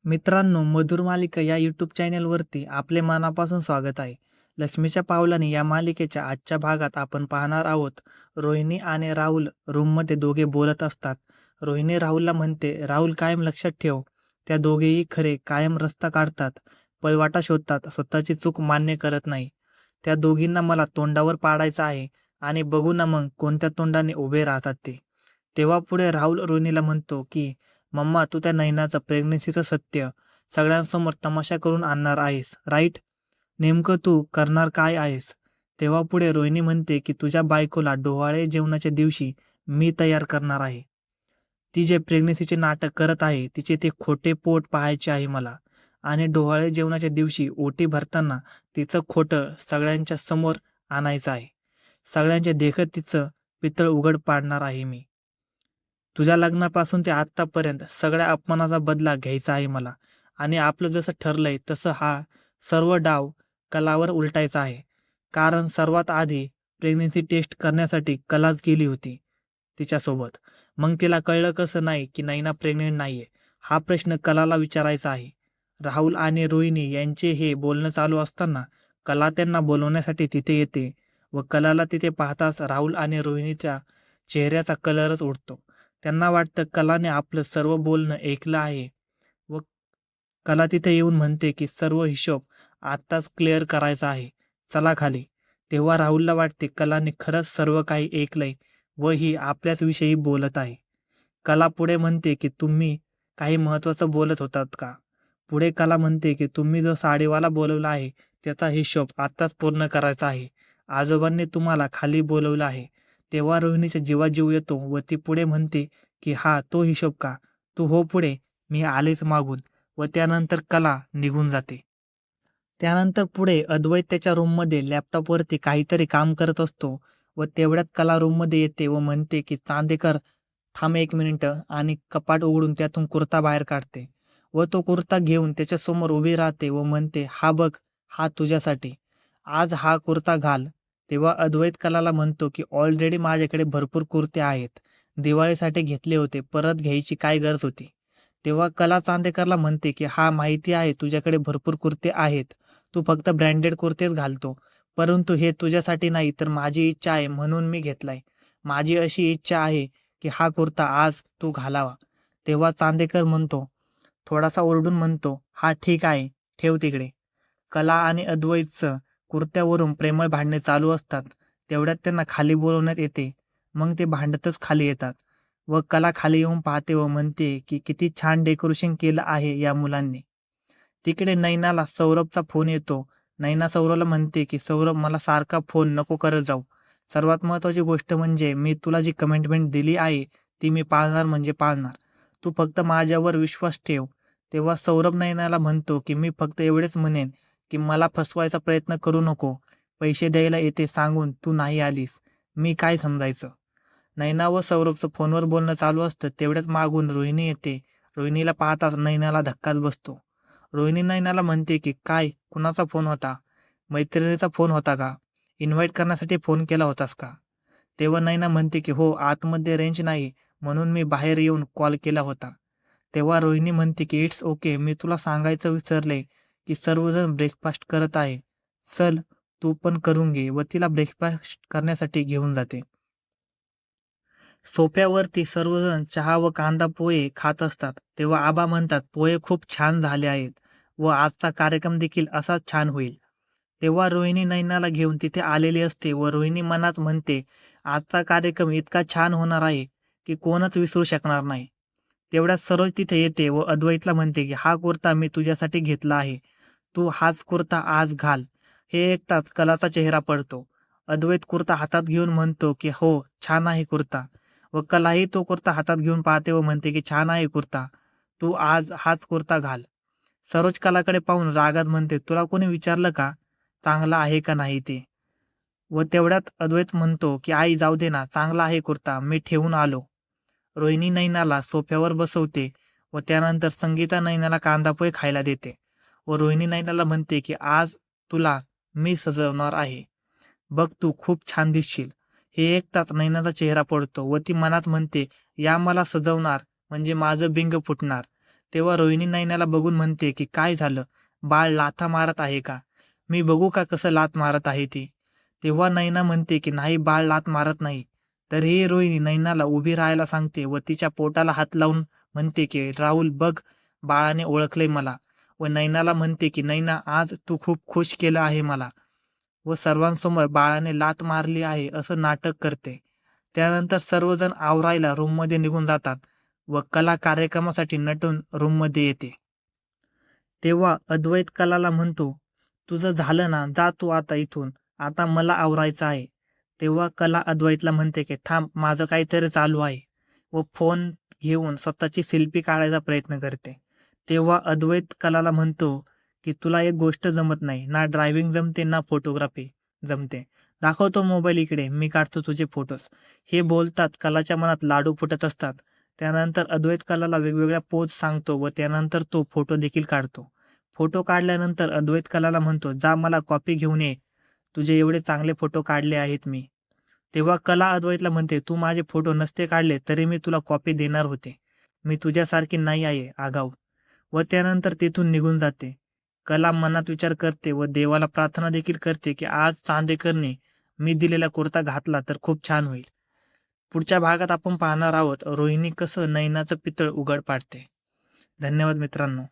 मित्रांनो, मधुर मालिका या यूट्यूब चॅनलवरती आपले मनापासून स्वागत आहे. लक्ष्मीच्या पावलाने या मालिकेच्या आजच्या भागात आपण पाहणार आहोत. रोहिणी आणि राहुल रूममध्ये दोघे बोलत असतात. रोहिणी राहुलला म्हणते, राहुल कायम लक्षात ठेव, त्या दोघेही खरे कायम रस्ता काढतात, पळवाटा शोधतात, स्वतःची चूक मान्य करत नाही. त्या दोघींना मला तोंडावर पाडायचं आहे आणि बघू ना मग कोणत्या तोंडाने उभे राहतात ते. तेव्हा पुढे राहुल रोहिणीला म्हणतो की मम्मा, तू त्या नैनाचं प्रेग्नन्सीचं सत्य सगळ्यांसमोर तमाशा करून आणणार आहेस, राईट? नेमकं तू करणार काय आहेस? तेव्हा पुढे रोहिणी म्हणते की तुझ्या बायकोला डोहाळे जेवणाच्या दिवशी मी तयार करणार आहे. ती जे प्रेग्नन्सीचे नाटक करत आहे तिचे ते खोटे पोट पाहायचे आहे मला. आणि डोहाळे जेवणाच्या दिवशी ओटी भरताना तिचं खोटं सगळ्यांच्या समोर आणायचं आहे. सगळ्यांच्या देखत तिचं पितळ उघड पाडणार आहे मी. तुझ्या लग्नापासून ते आत्तापर्यंत सगळ्या अपमानाचा बदला घ्यायचा आहे मला. आणि आपलं जसं ठरलंय तसं हा सर्व डाव कलावर उलटायचा आहे. कारण सर्वात आधी प्रेग्नन्सी टेस्ट करण्यासाठी कलाच गेली होती तिच्यासोबत. मग तिला कळलं कसं नाही की नैना प्रेग्नेंट नाहीये? हा प्रश्न कलाला विचारायचा आहे. राहुल आणि रोहिणी यांचे हे बोलणं चालू असताना कला त्यांना बोलवण्यासाठी तिथे येते व कलाला तिथे पाहताच राहुल आणि रोहिणीच्या चेहऱ्याचा कलरच उडतो. त्यांना वाटतं कलाने आपलं सर्व बोलणं ऐकलं आहे व कला तिथे येऊन म्हणते की सर्व हिशोब आत्ताच क्लिअर करायचा आहे, चला खाली. तेव्हा राहुलला वाटते कलाने खरंच सर्व काही ऐकलंय व ही आपल्याच विषयी बोलत आहे. कला पुढे म्हणते की तुम्ही काही महत्त्वाचं बोलत होतात का? पुढे कला म्हणते की तुम्ही जो साडीवाला बोलवला आहे त्याचा हिशोब आत्ताच पूर्ण करायचा आहे. आजोबांनी तुम्हाला खाली बोलवलं आहे. तेव्हा रोहिणीच्या जीवात जीव येतो व ती पुढे म्हणते की हा तो हिशोब का? तू हो पुढे, मी आलेच मागून. व त्यानंतर कला निघून जाते. त्यानंतर पुढे अद्वैत त्याच्या रूममध्ये लॅपटॉपवरती काहीतरी काम करत असतो व तेवढ्यात कला रूममध्ये येते व म्हणते की चांदेकर, थांब 1 मिनिट, आणि कपाट उघडून त्यातून कुर्ता बाहेर काढते व तो कुर्ता घेऊन त्याच्यासमोर उभी राहते व म्हणते, हा बघ, हा तुझ्यासाठी, आज हा कुर्ता घाल. तेव्हा अद्वैत कलाला म्हणतो की ऑलरेडी माझ्याकडे भरपूर कुर्ते आहेत, दिवाळीसाठी घेतले होते, परत घ्यायची काय गरज होती? तेव्हा कला चांदेकरला म्हणते की हा माहिती आहे तुझ्याकडे भरपूर कुर्ते आहेत, तू फक्त ब्रँडेड कुर्तेच घालतो, परंतु हे तुझ्यासाठी नाही तर माझी इच्छा आहे म्हणून मी घेतलाय. माझी अशी इच्छा आहे की हा कुर्ता आज तू घालावा. तेव्हा चांदेकर म्हणतो, थोडासा ओरडून म्हणतो, हा ठीक आहे, ठेव तिकडे. कला आणि अद्वैतचं कुर्त्यावरून प्रेमळ भांडणे चालू असतात. तेवढ्यात त्यांना खाली बोलवण्यात येते. मग ते भांडतच खाली येतात व कला खाली येऊन पाहते व म्हणते की किती छान डेकोरेशन केलं आहे या मुलांनी. तिकडे नैनाला सौरभचा फोन येतो. नैना सौरभला म्हणते की सौरभ, मला सारखा फोन नको करत जाऊ. सर्वात महत्त्वाची गोष्ट म्हणजे मी तुला जी कमिटमेंट दिली आहे ती मी पाळणार म्हणजे पाळणार. तू फक्त माझ्यावर विश्वास ठेव. तेव्हा सौरभ नैनाला म्हणतो की मी फक्त एवढेच म्हणेन की मला फसवायचा प्रयत्न करू नको. पैसे द्यायला येते सांगून तू नाही आलीस, मी काय समजायचं? नैना व सौरभचं फोनवर बोलणं चालू असतं. तेवढ्याच मागून रोहिणी येते. रोहिणीला पाहताच नैनाला धक्काच बसतो. रोहिणी नैनाला म्हणते की काय, कुणाचा फोन होता? मैत्रिणीचा फोन होता का? इन्व्हाइट करण्यासाठी फोन केला होतास का? तेव्हा नैना म्हणते की हो, आतमध्ये रेंज नाही म्हणून मी बाहेर येऊन कॉल केला होता. तेव्हा रोहिणी म्हणते की इट्स ओके, मी तुला सांगायचं विसरले की सर्वजण ब्रेकफास्ट करत आहे, चल तू पण करून घे. व तिला ब्रेकफास्ट करण्यासाठी घेऊन जाते. सोफ्यावरती सर्वजण चहा व कांदा पोहे खात असतात. तेव्हा आबा म्हणतात, पोहे खूप छान झाले आहेत व आजचा कार्यक्रम देखील असाच छान होईल. तेव्हा रोहिणी नैनाला घेऊन तिथे आलेली असते व रोहिणी मनात म्हणते, आजचा कार्यक्रम इतका छान होणार आहे की कोणच विसरू शकणार नाही. तेवढ्यात सरोज तिथे येते व अद्वैतला म्हणते की हा कुर्ता मी तुझ्यासाठी घेतला आहे, तू हाच कुर्ता आज घाल. हे ऐकताच कलाचा चेहरा पडतो. अद्वैत कुर्ता हातात घेऊन म्हणतो की हो, छान आहे कुर्ता. व कलाही तो कुर्ता हातात घेऊन पाहते व म्हणते की छान आहे कुर्ता, तू आज हाच कुर्ता घाल. सरोज कलाकडे पाहून रागात म्हणते, तुला कोणी विचारलं का चांगला आहे का नाही ते? व तेवढ्यात अद्वैत म्हणतो की आई जाऊ दे ना, चांगला आहे कुर्ता, मी ठेवून आलो. रोहिणी नैनाला सोफ्यावर बसवते व त्यानंतर संगीता नैनाला कांदापोहे खायला देते व रोहिणी नैनाला म्हणते की आज तुला मी सजवणार आहे, बघ तू खूप छान दिसशील. हे ऐकताच नैनाचा चेहरा पडतो व ती मनात म्हणते, या मला सजवणार म्हणजे माझं बिंग फुटणार. तेव्हा रोहिणी नैनाला बघून म्हणते की काय झालं, बाळ लाथा मारत आहे का? मी बघू का कसं लाथ मारत आहे ती? तेव्हा नैना म्हणते की नाही, बाळ लाथ मारत नाही. तरीही रोहिणी नैनाला उभी राहायला सांगते व तिच्या पोटाला हात लावून म्हणते की राहुल बघ, बाळाने ओळखलंय मला. व नैनाला म्हणते की नैना, आज तू खूप खुश केलं आहे मला. व सर्वांसमोर बाळाने लाथ मारली आहे असं नाटक करते. त्यानंतर सर्वजण आवरायला रूममध्ये निघून जातात व कला कार्यक्रमासाठी नटून रूममध्ये येते. तेव्हा अद्वैत कलाला म्हणतो, तुझं झालं ना, जा तू आता इथून, आता मला आवरायचं आहे. तेव्हा कला अद्वैतला म्हणते की थांब, माझं काहीतरी चालू आहे. व फोन घेऊन स्वतःची सेल्फी काढायचा प्रयत्न करते. तेव्हा अद्वैत कलाला म्हणतो की तुला एक गोष्ट जमत नाही, ना ड्रायव्हिंग जमते ना फोटोग्राफी जमते. दाखवतो मोबाईल इकडे, मी काढतो तुझे फोटोज. हे बोलतात कलाच्या मनात लाडू फुटत असतात. त्यानंतर अद्वैत कलाला वेगवेगळ्या पोज सांगतो व त्यानंतर तो फोटो देखील काढतो. फोटो काढल्यानंतर अद्वैत कलाला म्हणतो, जा मला कॉपी घेऊन ये, तुझे एवढे चांगले फोटो काढले आहेत मी. तेव्हा कला अद्वैतला म्हणते, तू माझे फोटो नसते काढले तरी मी तुला कॉपी देणार होते. मी तुझ्यासारखी नाही आहे आगाऊ. व त्यानंतर तिथून निघून जाते. कला मनात विचार करते व देवाला प्रार्थना देखील करते की आज चांदेकरने मी दिलेला कुर्ता घातला तर खूप छान होईल. पुढच्या भागात आपण पाहणार आहोत रोहिणी कसं नैनाचं पितळ उघड पाडते. धन्यवाद मित्रांनो.